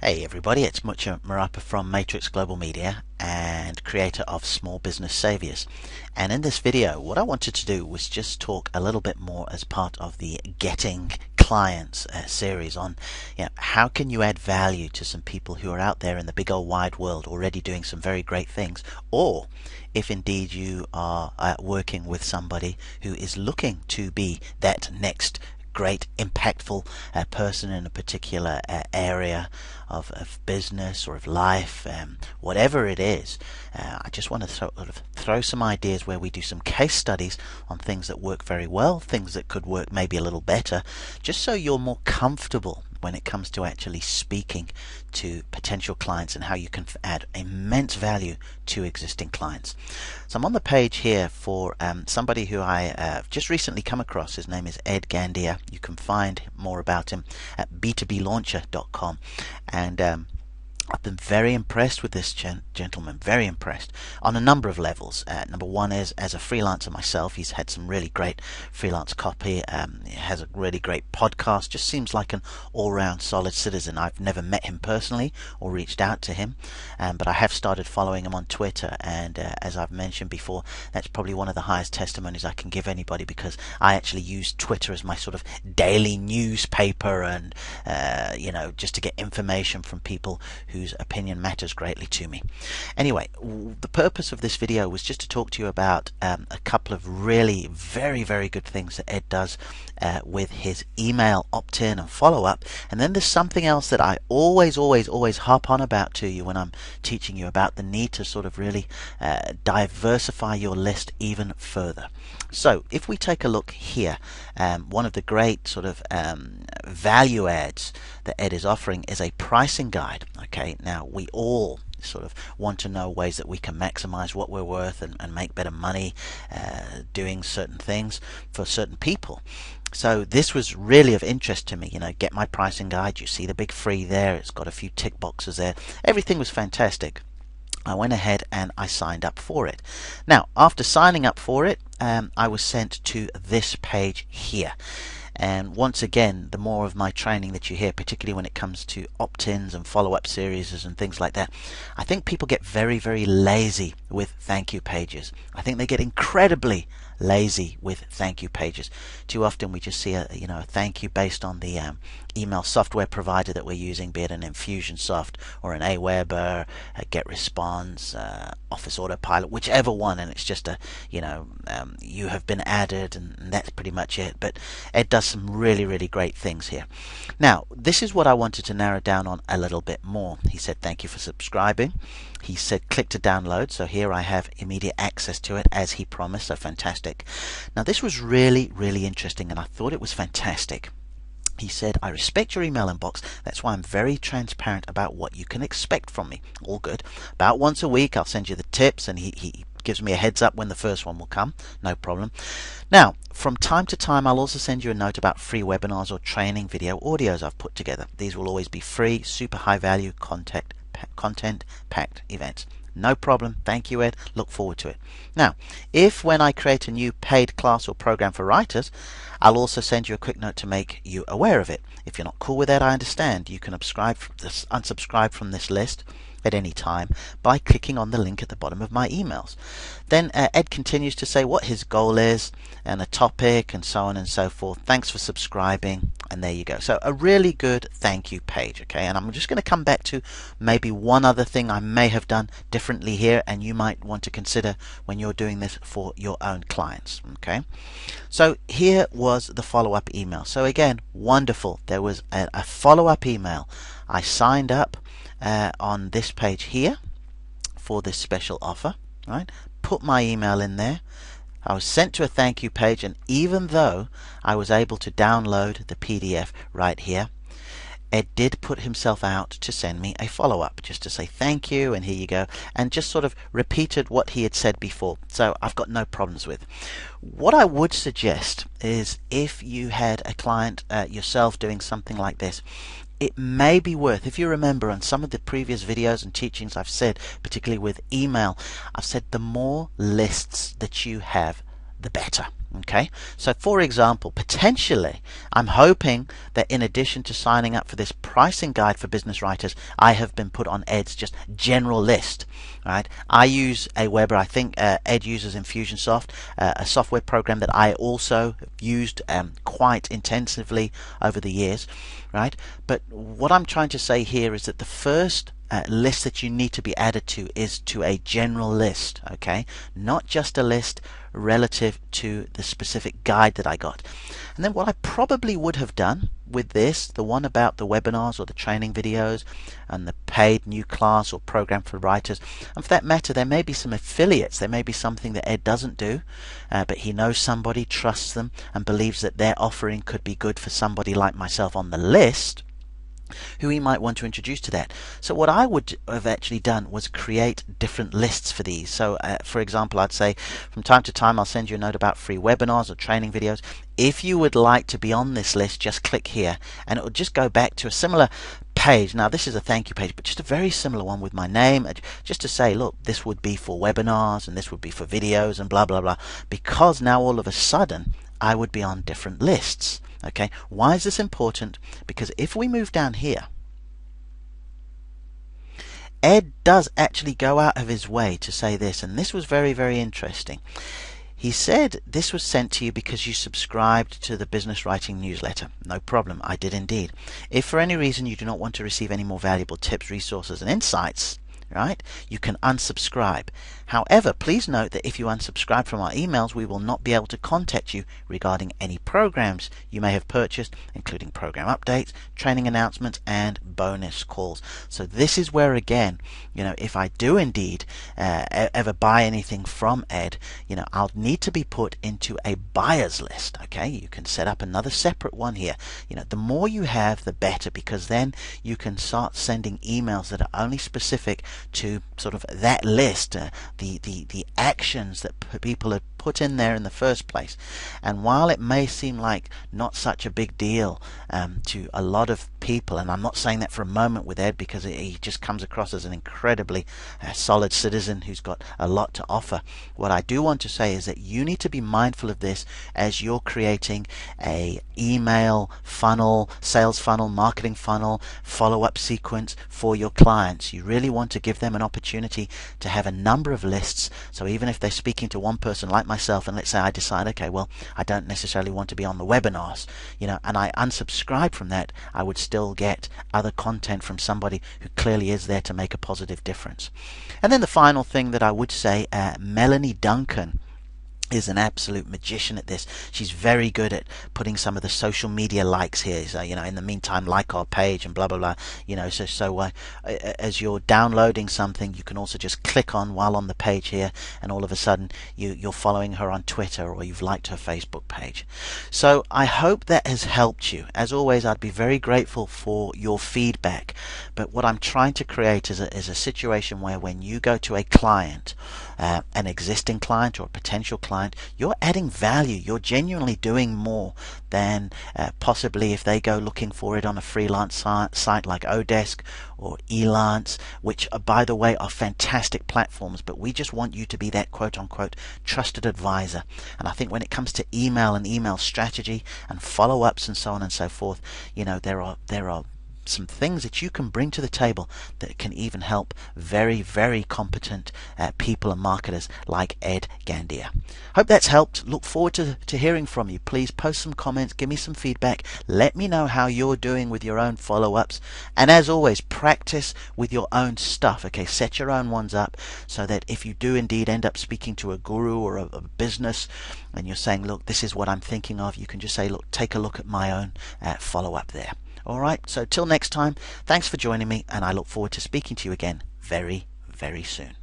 Hey everybody, it's Mucha Marapa from Matrix Global Media and creator of Small Business Saviors. And in this video, what I wanted to do was just talk a little bit more as part of the Getting Clients series on how can you add value to some people who are out there in the big old wide world already doing some very great things, or if indeed you are working with somebody who is looking to be that next great impactful person in a particular area of business or of life, whatever it is. I just want to throw some ideas where we do some case studies on things that work very well, things that could work maybe a little better, just so you're more comfortable when it comes to actually speaking to potential clients and how you can add immense value to existing clients. So I'm on the page here for somebody who I just recently come across. His name is Ed Gandia. You can find more about him at b2blauncher.com, and I've been very impressed with this gentleman, very impressed on a number of levels. Number one is, as a freelancer myself, he's had some really great freelance copy. He has a really great podcast, just seems like an all-round solid citizen. I've never met him personally or reached out to him, but I have started following him on Twitter, and as I've mentioned before, that's probably one of the highest testimonies I can give anybody, because I actually use Twitter as my sort of daily newspaper, and just to get information from people whose opinion matters greatly to me. Anyway, the purpose of this video was just to talk to you about a couple of really very, very good things that Ed does with his email opt-in and follow-up. And then there's something else that I always harp on about to you when I'm teaching you about the need to sort of really diversify your list even further. So if we take a look here, one of the great sort of value adds that Ed is offering is a pricing guide. Okay, now we all sort of want to know ways that we can maximize what we're worth and make better money doing certain things for certain people. So this was really of interest to me. Get my pricing guide. You see the big free there. It's got a few tick boxes there. Everything was fantastic. I went ahead and I signed up for it. Now, after signing up for it, I was sent to this page here. And once again, the more of my training that you hear, particularly when it comes to opt-ins and follow-up series and things like that, I think people get very, very lazy with thank you pages. I think they get incredibly lazy with thank you pages. Too often we just see a thank you based on the email software provider that we're using, be it an Infusionsoft or an Aweber, a GetResponse, Office Autopilot, whichever one, and it's just a you have been added, and that's pretty much it. But Ed does some really, really great things here. Now, this is what I wanted to narrow down on a little bit more. He said thank you for subscribing. He said click to download, so here I have immediate access to it as he promised, so fantastic. Now this was really, really interesting, and I thought it was fantastic. He said, I respect your email inbox. That's why I'm very transparent about what you can expect from me. All good. About once a week I'll send you the tips, and he gives me a heads up when the first one will come. No problem. Now, from time to time I'll also send you a note about free webinars or training video audios I've put together. These will always be free, super high value content packed events. No problem. Thank you, Ed. Look forward to it. Now, if when I create a new paid class or program for writers, I'll also send you a quick note to make you aware of it. If you're not cool with that, I understand. You can unsubscribe from this list at any time by clicking on the link at the bottom of my emails. Then Ed continues to say what his goal is and a topic and so on and so forth. Thanks for subscribing, and there you go. So a really good thank you page. Okay, and I'm just going to come back to maybe one other thing I may have done differently here, and you might want to consider when you're doing this for your own clients. Okay, so here was the follow-up email. So again, wonderful. There was a follow-up email. I signed up on this page here for this special offer, right? Put my email in there. I was sent to a thank you page, and even though I was able to download the PDF right here, Ed did put himself out to send me a follow-up just to say thank you and here you go, and just sort of repeated what he had said before. So I've got no problems with. What I would suggest is, if you had a client yourself doing something like this, it may be worth, if you remember on some of the previous videos and teachings I've said, particularly with email, I've said the more lists that you have, the better. Okay, so for example, potentially, I'm hoping that in addition to signing up for this pricing guide for business writers, I have been put on Ed's just general list. Right? I use Aweber. I think Ed uses Infusionsoft, a software program that I also used quite intensively over the years. Right? But what I'm trying to say here is that the first list that you need to be added to is to a general list, okay? Not just a list relative to the specific guide that I got. And then what I probably would have done with this, the one about the webinars or the training videos and the paid new class or program for writers, and for that matter there may be some affiliates, there may be something that Ed doesn't do, but he knows somebody, trusts them, and believes that their offering could be good for somebody like myself on the list, who he might want to introduce to that. So what I would have actually done was create different lists for these. So for example, I'd say from time to time I'll send you a note about free webinars or training videos. If you would like to be on this list, just click here and it will just go back to a similar page. Now this is a thank you page, but just a very similar one with my name, just to say, look, this would be for webinars and this would be for videos and blah blah blah, because now all of a sudden I would be on different lists. Okay, why is this important? Because if we move down here, Ed does actually go out of his way to say this, and this was very, very interesting. He said this was sent to you because you subscribed to the business writing newsletter. No problem, I did indeed. If for any reason you do not want to receive any more valuable tips, resources and insights, right, you can unsubscribe. However, please note that if you unsubscribe from our emails, we will not be able to contact you regarding any programs you may have purchased, including program updates, training announcements, and bonus calls. So this is where, again, if I do indeed ever buy anything from Ed, I'll need to be put into a buyer's list. Okay, you can set up another separate one here. The more you have, the better, because then you can start sending emails that are only specific to sort of that list, the actions that people have put in there in the first place. And while it may seem like not such a big deal to a lot of people, and I'm not saying that for a moment with Ed, because he just comes across as an incredibly solid citizen who's got a lot to offer, what I do want to say is that you need to be mindful of this as you're creating a email funnel, sales funnel, marketing funnel, follow-up sequence for your clients. You really want to give them an opportunity to have a number of lists. So even if they're speaking to one person like myself, and let's say I decide, okay, well, I don't necessarily want to be on the webinars, and I unsubscribe from that, I would still get other content from somebody who clearly is there to make a positive difference. And then the final thing that I would say, Melanie Duncan is an absolute magician at this. She's very good at putting some of the social media likes here. So, in the meantime, like our page and blah blah blah. So as you're downloading something, you can also just click on while on the page here, and all of a sudden you're following her on Twitter, or you've liked her Facebook page. So I hope that has helped you. As always, I'd be very grateful for your feedback. But what I'm trying to create is a situation where when you go to a client, an existing client or a potential client, you're adding value. You're genuinely doing more than possibly if they go looking for it on a freelance site like Odesk or Elance, which by the way are fantastic platforms, but we just want you to be that quote-unquote trusted advisor. And I think when it comes to email and email strategy and follow-ups and so on and so forth, there are some things that you can bring to the table that can even help very, very competent people and marketers like Ed Gandia. Hope that's helped. Look forward to hearing from you. Please post some comments, give me some feedback, let me know how you're doing with your own follow-ups, and as always, practice with your own stuff. Okay, set your own ones up so that if you do indeed end up speaking to a guru or a business and you're saying, look, this is what I'm thinking of, you can just say, look, take a look at my own follow-up there. All right, so till next time, thanks for joining me, and I look forward to speaking to you again very, very soon.